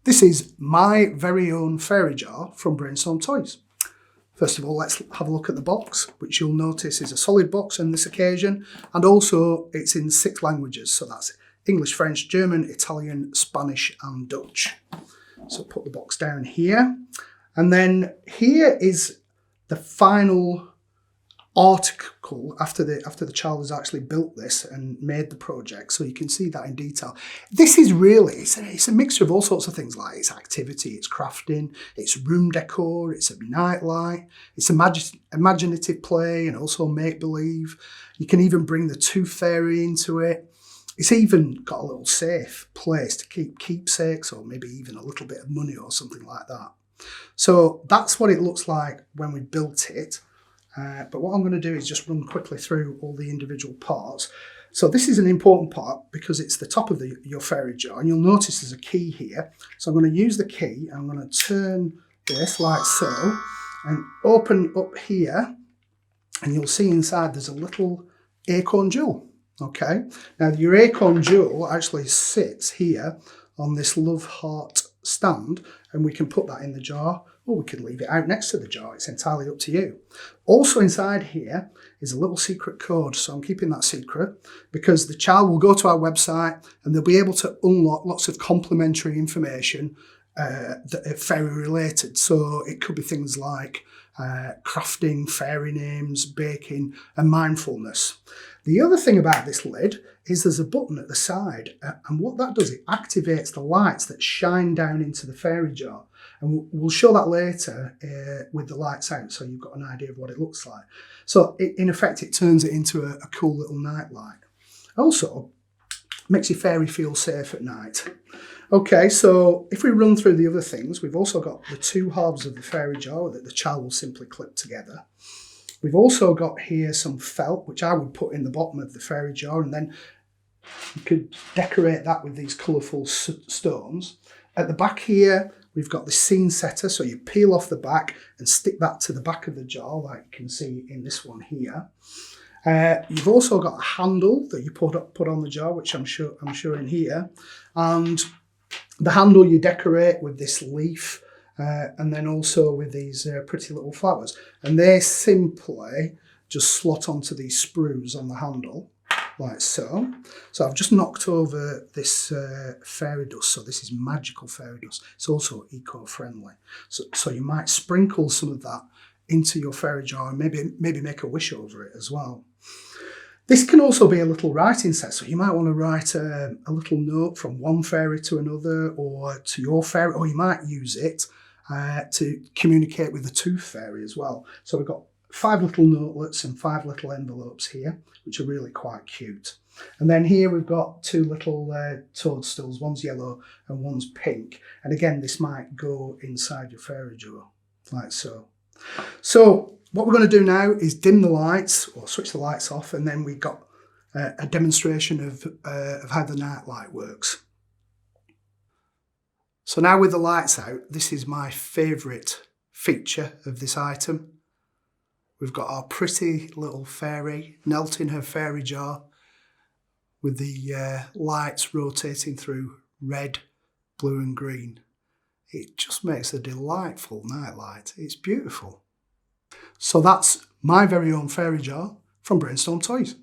This is my very own fairy jar from Brainstorm Toys. First of all, let's have a look at the box, which you'll notice is a solid box on this occasion, and also it's in 6 languages, so that's English, French, German, Italian, Spanish and Dutch. So put the box down here, and then here is the final article after the child has actually built this and made the project, so you can see that in detail. This is really, it's a mixture of all sorts of things, like it's activity, it's crafting, it's room decor, it's a night light, it's imaginative play and also make-believe. You can even bring the tooth fairy into it. It's even got a little safe place to keep keepsakes or maybe even a little bit of money or something like that. So that's what it looks like when we built it. But what I'm going to do is just run quickly through all the individual parts. So this is an important part because it's the top of your fairy jar, and you'll notice there's a key here. So I'm going to use the key, and I'm going to turn this like so and open up here, and you'll see inside there's a little Acorn Jewel. Okay, now your Acorn Jewel actually sits here on this love heart stand, and we can put that in the jar, or we could leave it out next to the jar. It's entirely up to you. Also inside here is a little secret code, so I'm keeping that secret because the child will go to our website and they'll be able to unlock lots of complimentary information that are fairy related. So it could be things like crafting, fairy names, baking and mindfulness. The other thing about this lid is there's a button at the side, and what that does, it activates the lights that shine down into the fairy jar, and we'll show that later with the lights out, so you've got an idea of what it looks like. So in effect it turns it into a cool little night light. Also makes your fairy feel safe at night. Okay, so if we run through the other things, we've also got the 2 halves of the fairy jar that the child will simply clip together. We've also got here some felt, which I would put in the bottom of the fairy jar, and then you could decorate that with these colourful stones. At the back here, we've got the scene setter, so you peel off the back and stick that to the back of the jar, like you can see in this one here. You've also got a handle that you put on the jar, which I'm showing here, and the handle you decorate with this leaf. And then also with these pretty little flowers, and they simply just slot onto these sprues on the handle like so. So I've just knocked over this fairy dust, so this is magical fairy dust. It's also eco-friendly, so you might sprinkle some of that into your fairy jar and maybe make a wish over it as well. This can also be a little writing set, so you might want to write a little note from one fairy to another, or to your fairy, or you might use it to communicate with the tooth fairy as well. So we've got 5 little notelets and 5 little envelopes here, which are really quite cute. And then here we've got 2 little toadstools, one's yellow and one's pink. And again, this might go inside your fairy jar, like so. So what we're going to do now is dim the lights, or switch the lights off, and then we've got a demonstration of how the night light works. So now with the lights out, this is my favourite feature of this item. We've got our pretty little fairy knelt in her fairy jar with the lights rotating through red, blue and green. It just makes a delightful night light. It's beautiful. So that's my very own fairy jar from Brainstorm Toys.